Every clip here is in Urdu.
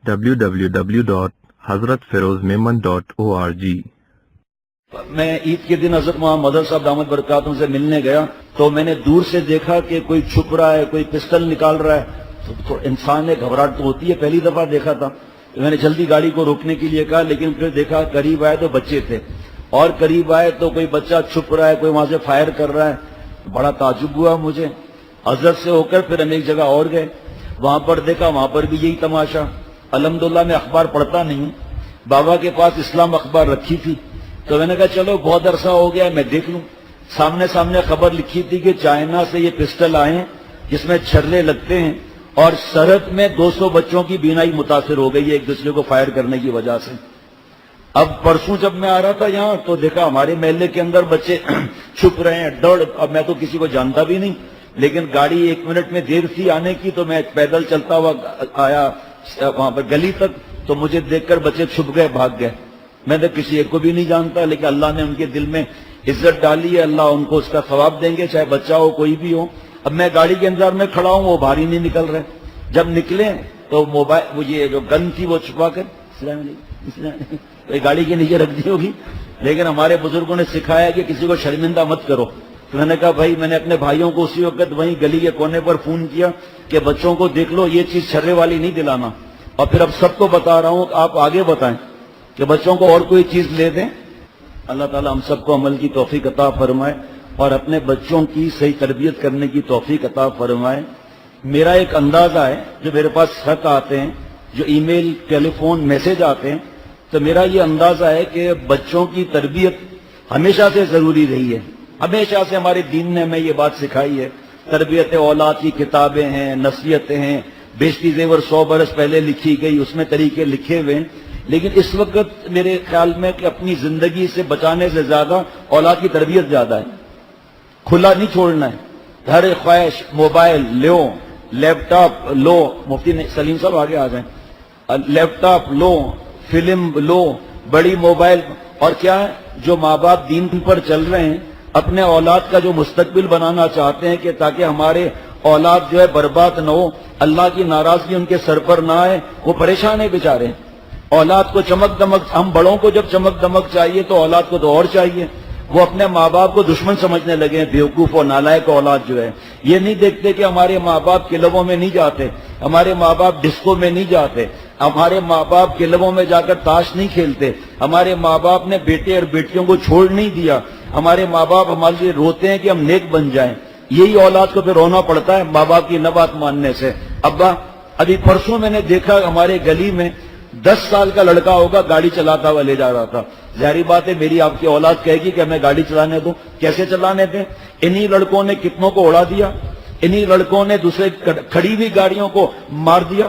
www.hazratferozmemon.org میں عید کے دن حضرت محمد مدر صاحب دامت برکاتہم سے ملنے گیا تو میں نے دور سے دیکھا کہ کوئی چھپ رہا ہے، کوئی پسٹل نکال رہا ہے، تو انسان نے گھبراہٹ تو ہوتی ہے، پہلی دفعہ دیکھا تھا تو میں نے جلدی گاڑی کو روکنے کے لیے کہا، لیکن پھر دیکھا قریب آئے تو بچے تھے، اور قریب آئے تو کوئی بچہ چھپ رہا ہے، کوئی وہاں سے فائر کر رہا ہے، بڑا تعجب ہوا مجھے۔ حضرت سے ہو کر پھر ہم ایک جگہ اور گئے، وہاں پر دیکھا، وہاں پر بھی یہی تماشا۔ الحمدللہ میں اخبار پڑھتا نہیں ہوں، بابا کے پاس اسلام اخبار رکھی تھی تو میں نے کہا چلو بہت عرصہ ہو گیا میں دیکھ لوں۔ سامنے خبر لکھی تھی کہ چائنا سے یہ پسٹل آئے ہیں جس میں چھرے لگتے ہیں، اور سرحد میں 200 بچوں کی بینائی متاثر ہو گئی ہے ایک دوسرے کو فائر کرنے کی وجہ سے۔ اب پرسوں جب میں آ رہا تھا یہاں تو دیکھا ہمارے محلے کے اندر بچے چھپ رہے ہیں، اب میں تو کسی کو جانتا بھی نہیں، لیکن گاڑی 1 منٹ میں دیر تھی آنے کی تو میں پیدل چلتا ہوا آیا وہاں پر گلی تک، تو مجھے دیکھ کر بچے چھپ گئے، بھاگ گئے۔ میں تو کسی ایک کو بھی نہیں جانتا، لیکن اللہ نے ان کے دل میں عزت ڈالی ہے، اللہ ان کو اس کا ثواب دیں گے، چاہے بچہ ہو کوئی بھی ہو۔ اب میں گاڑی کے انتظار میں کھڑا ہوں، وہ باہر ہی نہیں نکل رہے، جب نکلے تو موبائل وہ یہ جو گن تھی وہ چھپا کر گاڑی کے نیچے رکھ دی ہوگی، لیکن ہمارے بزرگوں نے سکھایا کہ کسی کو شرمندہ مت کرو۔ تو میں نے کہا بھائی، میں نے اپنے بھائیوں کو اسی وقت وہیں گلی کے کونے پر فون کیا کہ بچوں کو دیکھ لو، یہ چیز چھرے والی نہیں دلانا، اور پھر اب سب کو بتا رہا ہوں، آپ آگے بتائیں کہ بچوں کو اور کوئی چیز لے دیں۔ اللہ تعالی ہم سب کو عمل کی توفیق عطا فرمائے اور اپنے بچوں کی صحیح تربیت کرنے کی توفیق عطا فرمائے۔ میرا ایک اندازہ ہے، جو میرے پاس خط آتے ہیں، جو ای میل، ٹیلی فون، میسج آتے ہیں، تو میرا یہ اندازہ ہے کہ بچوں کی تربیت ہمیشہ سے ضروری رہی ہے، ہمیشہ سے ہمارے دین نے ہمیں یہ بات سکھائی ہے۔ تربیت اولاد کی کتابیں ہیں، نصیحتیں ہیں، بیشتی زیور 100 برس پہلے لکھی گئی، اس میں طریقے لکھے ہوئے ہیں، لیکن اس وقت میرے خیال میں کہ اپنی زندگی سے بچانے سے زیادہ اولاد کی تربیت زیادہ ہے۔ کھلا نہیں چھوڑنا ہے، ہر خواہش موبائل لو، لیپ ٹاپ لو، مفتی سلیم صاحب آگے آ جائیں، لیپ ٹاپ لو، فلم لو، بڑی موبائل، اور کیا ہے جو ماں باپ دین پر چل رہے ہیں، اپنے اولاد کا جو مستقبل بنانا چاہتے ہیں کہ تاکہ ہمارے اولاد جو ہے برباد نہ ہو، اللہ کی ناراضگی ان کے سر پر نہ آئے، وہ پریشان ہے بیچارے۔ اولاد کو چمک دمک، ہم بڑوں کو جب چمک دمک چاہیے تو اولاد کو تو اور چاہیے۔ وہ اپنے ماں باپ کو دشمن سمجھنے لگے ہیں، بیوقوف اور نالائق اولاد جو ہے۔ یہ نہیں دیکھتے کہ ہمارے ماں باپ کلبوں میں نہیں جاتے، ہمارے ماں باپ ڈسکو میں نہیں جاتے، ہمارے ماں باپ کلبوں میں جا کر تاش نہیں کھیلتے، ہمارے ماں باپ نے بیٹے اور بیٹیوں کو چھوڑ نہیں دیا، ہمارے ماں باپ ہمارے لیے روتے ہیں کہ ہم نیک بن جائیں۔ یہی اولاد کو پھر رونا پڑتا ہے ماں باپ کی نہ بات ماننے سے۔ ابا ابھی پرسوں میں نے دیکھا ہمارے گلی میں 10 سال کا لڑکا ہوگا، گاڑی چلاتا ہوا لے جا رہا تھا۔ ظاہری بات ہے میری آپ کی اولاد کہے گی کہ ہمیں گاڑی چلانے دو، کیسے چلانے دیں؟ انہی لڑکوں نے کتنوں کو اڑا دیا، انہی لڑکوں نے دوسرے کھڑی ہوئی گاڑیوں کو مار دیا۔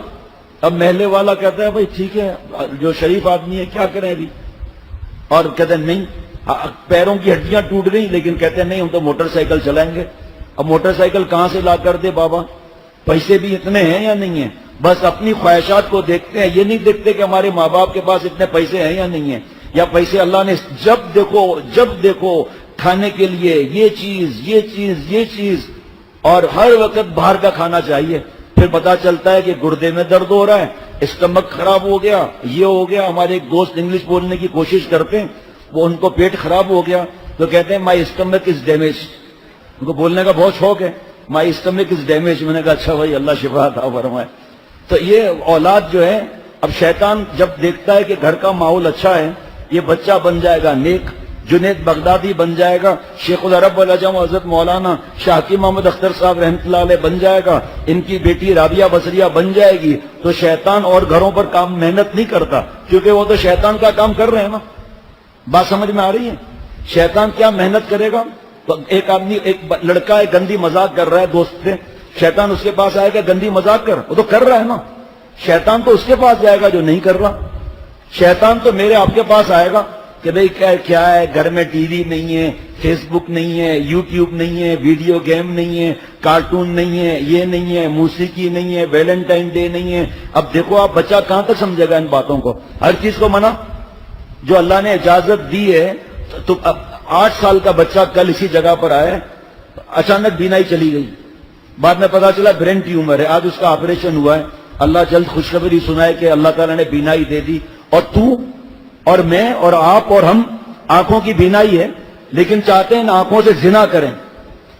اب محلے والا کہتا ہے بھائی ٹھیک ہے، جو شریف آدمی ہے کیا کریں ابھی، اور کہتے ہیں نہیں، پیروں کی ہڈیاں ٹوٹ گئی، لیکن کہتے ہیں نہیں ہم تو موٹر سائیکل چلائیں گے۔ اب موٹر سائیکل کہاں سے لا کر دے بابا؟ پیسے بھی اتنے ہیں یا نہیں ہیں؟ بس اپنی خواہشات کو دیکھتے ہیں، یہ نہیں دیکھتے کہ ہمارے ماں باپ کے پاس اتنے پیسے ہیں یا نہیں ہیں، یا پیسے اللہ نے جب دیکھو کھانے کے لیے یہ چیز، اور ہر وقت باہر کا کھانا چاہیے۔ پھر پتا چلتا ہے کہ گردے میں درد ہو رہا ہے، اسٹمک خراب ہو گیا، یہ ہو گیا۔ ہمارے ایک دوست انگلش بولنے کی کوشش کرتے ہیں، وہ ان کو پیٹ خراب ہو گیا تو کہتے ہیں مائی اسٹمک از ڈیمیج، ان کو بولنے کا بہت شوق ہے، مائی اسٹمک از ڈیمیج۔ میں نے کہا اچھا بھائی اللہ شفا عطا فرمائے۔ تو یہ اولاد جو ہے، اب شیطان جب دیکھتا ہے کہ گھر کا ماحول اچھا ہے، یہ بچہ بن جائے گا نیک، جنید بغدادی بن جائے گا، شیخ العرب والعجم حضرت مولانا شاہ حکیم محمد اختر صاحب رحمۃ اللہ علیہ بن جائے گا، ان کی بیٹی رابعہ بصریہ بن جائے گی، تو شیطان اور گھروں پر کام محنت نہیں کرتا، کیونکہ وہ تو شیطان کا کام کر رہے ہیں نا۔ بات سمجھ میں آ رہی ہے؟ شیطان کیا محنت کرے گا؟ تو ایک آدمی، ایک لڑکا ایک گندی مذاق کر رہا ہے دوست سے، شیطان اس کے پاس آئے گا گندی مذاق کر، وہ تو کر رہا ہے نا۔ شیطان تو اس کے پاس جائے گا جو نہیں کر رہا، شیطان تو میرے آپ کے پاس آئے گا کہ بھئی کیا ہے، گھر میں ٹی وی نہیں ہے، فیس بک نہیں ہے، یوٹیوب نہیں ہے، ویڈیو گیم نہیں ہے، کارٹون نہیں ہے، یہ نہیں ہے، موسیقی نہیں ہے، ویلنٹائن ڈے نہیں ہے۔ اب دیکھو آپ بچہ کہاں تک سمجھے گا ان باتوں کو؟ ہر چیز کو منع، جو اللہ نے اجازت دی ہے۔ تو اب 8 سال کا بچہ کل اسی جگہ پر آیا، اچانک بینائی چلی گئی، بعد میں پتا چلا برین ٹیومر ہے، آج اس کا آپریشن ہوا ہے۔ اللہ جلد خوشخبری سنائے کہ اللہ تعالیٰ نے بینائی دے دی، اور تو اور میں اور آپ اور ہم آنکھوں کی بینائی ہے، لیکن چاہتے ہیں ان آنکھوں سے زنا کریں،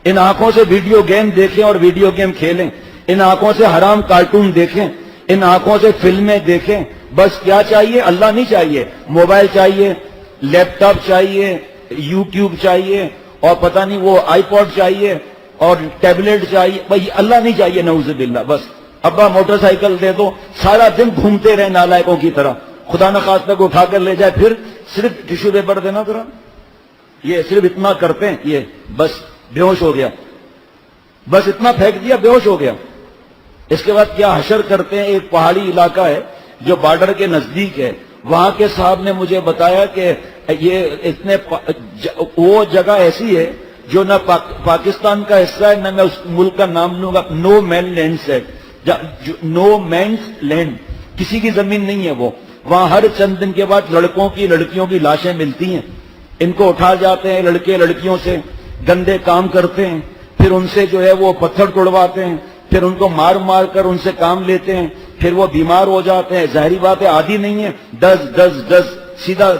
ان آنکھوں سے ویڈیو گیم دیکھیں اور ویڈیو گیم کھیلیں، ان آنکھوں سے حرام کارٹون دیکھیں، ان آنکھوں سے فلمیں دیکھیں. بس کیا چاہیے؟ اللہ نہیں چاہیے، موبائل چاہیے، لیپ ٹاپ چاہیے، یوٹیوب چاہیے، اور پتہ نہیں وہ آئی پوڈ چاہیے اور ٹیبلٹ چاہیے. بھائی اللہ نہیں چاہیے، نعوذ باللہ. بس ابا موٹر سائیکل دے دو، سارا دن گھومتے رہے نالائکوں کی طرح، خدا نخواستہ کو اٹھا کر لے جائے، پھر صرف ٹیشو پیپر دینا ذرا. یہ صرف اتنا کرتے ہیں، یہ بس بے ہوش ہو گیا، بس اتنا پھینک دیا، بے ہوش ہو گیا. اس کے بعد کیا حشر کرتے ہیں. ایک پہاڑی علاقہ ہے جو بارڈر کے نزدیک ہے، وہاں کے صاحب نے مجھے بتایا کہ یہ اتنے وہ جگہ ایسی ہے جو نہ پاکستان کا حصہ ہے، نہ میں اس ملک کا نام لوں گا. نو مین لینڈ سے، نو مینس لینڈ، کسی کی زمین نہیں ہے وہ. وہاں ہر چند دن کے بعد لڑکوں کی لڑکیوں کی لاشیں ملتی ہیں، ان کو اٹھا جاتے ہیں لڑکے لڑکیوں سے، گندے کام کرتے ہیں، پھر ان سے جو ہے وہ پتھر توڑواتے ہیں، پھر ان کو مار مار کر ان سے کام لیتے ہیں، پھر وہ بیمار ہو جاتے ہیں. ظاہری بات ہے عادی نہیں ہے، دس سیدھا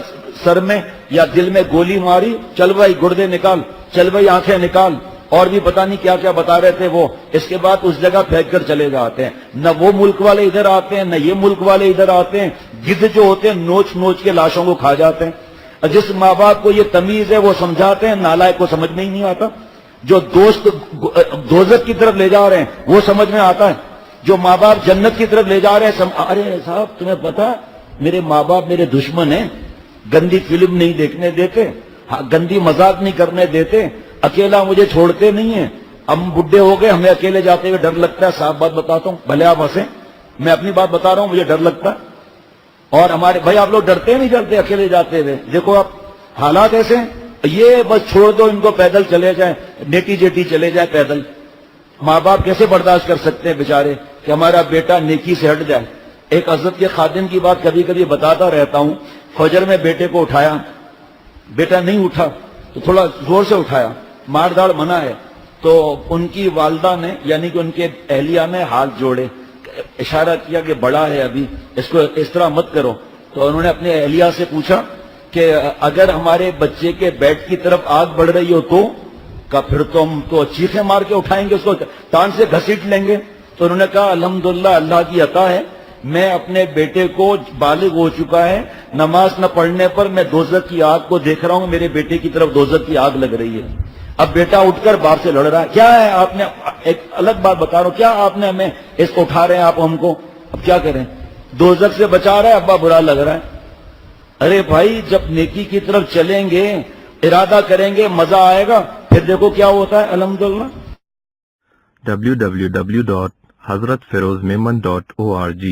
سر میں یا دل میں گولی ماری، چل بھائی گردے نکال، چل بھائی آنکھیں نکال، اور بھی پتہ نہیں کیا کیا بتا رہے تھے وہ. اس کے بعد اس جگہ پھینک کر چلے جاتے ہیں. نہ وہ ملک والے ادھر آتے ہیں، نہ یہ ملک والے ادھر آتے ہیں. گدھ جو ہوتے ہیں نوچ نوچ کے لاشوں کو کھا جاتے ہیں. جس ماں باپ کو یہ تمیز ہے وہ سمجھاتے ہیں، نالائق کو سمجھ میں ہی نہیں آتا. جو دوست دوزخ کی طرف لے جا رہے ہیں وہ سمجھ میں آتا ہے، جو ماں باپ جنت کی طرف لے جا رہے ہیں ارے صاحب تمہیں پتا میرے ماں باپ میرے دشمن ہیں، گندی فلم نہیں دیکھنے دیتے، گندی مذاق نہیں کرنے دیتے، اکیلا مجھے چھوڑتے نہیں ہیں. ہم بڈھے ہو گئے، ہمیں اکیلے جاتے ہوئے ڈر لگتا ہے. صاحب بات بتاتا ہوں، بھلے آپ ہنسیں، میں اپنی بات بتا رہا ہوں، مجھے ڈر لگتا ہے. اور ہمارے بھائی آپ لوگ ڈرتے نہیں ڈرتے اکیلے جاتے ہوئے؟ دیکھو آپ حالات ایسے ہیں. یہ بس چھوڑ دو ان کو، پیدل چلے جائیں، نیٹی جیٹی چلے جائیں پیدل. ماں باپ کیسے برداشت کر سکتے ہیں بیچارے کہ ہمارا بیٹا نیکی سے ہٹ جائے. ایک حضرت کے خادم کی بات کبھی کبھی بتاتا رہتا ہوں. فجر میں بیٹے کو اٹھایا، بیٹا نہیں اٹھا تو تھوڑا زور سے اٹھایا، مار داڑ منع ہے. تو ان کی والدہ نے یعنی کہ ان کے اہلیہ نے ہاتھ جوڑے، اشارہ کیا کہ بڑا ہے ابھی، اس کو اس طرح مت کرو. تو انہوں نے اپنے اہلیہ سے پوچھا کہ اگر ہمارے بچے کے بیٹ کی طرف آگ بڑھ رہی ہو تو کہا پھر تو ہم تو چیخیں مار کے اٹھائیں گے، اس کو ٹانگ سے گھسیٹ لیں گے. تو انہوں نے کہا الحمدللہ اللہ کی عطا ہے، میں اپنے بیٹے کو بالغ ہو چکا ہے، نماز نہ پڑھنے پر میں دوزخ کی آگ کو دیکھ رہا ہوں، میرے بیٹے کی طرف دوزخ کی آگ لگ رہی ہے. اب بیٹا اٹھ کر باپ سے لڑ رہا ہے. کیا ہے آپ نے، ایک الگ بات بتا رہا ہوں، کیا آپ نے ہمیں اس کو اٹھا رہے ہیں آپ ہم کو، اب کیا کریں؟ دوزخ سے بچا رہا ہے، ابا برا لگ رہا ہے. ارے بھائی جب نیکی کی طرف چلیں گے، ارادہ کریں گے، مزہ آئے گا، پھر دیکھو کیا ہوتا ہے. الحمدللہ. www.hazratferozmemon.org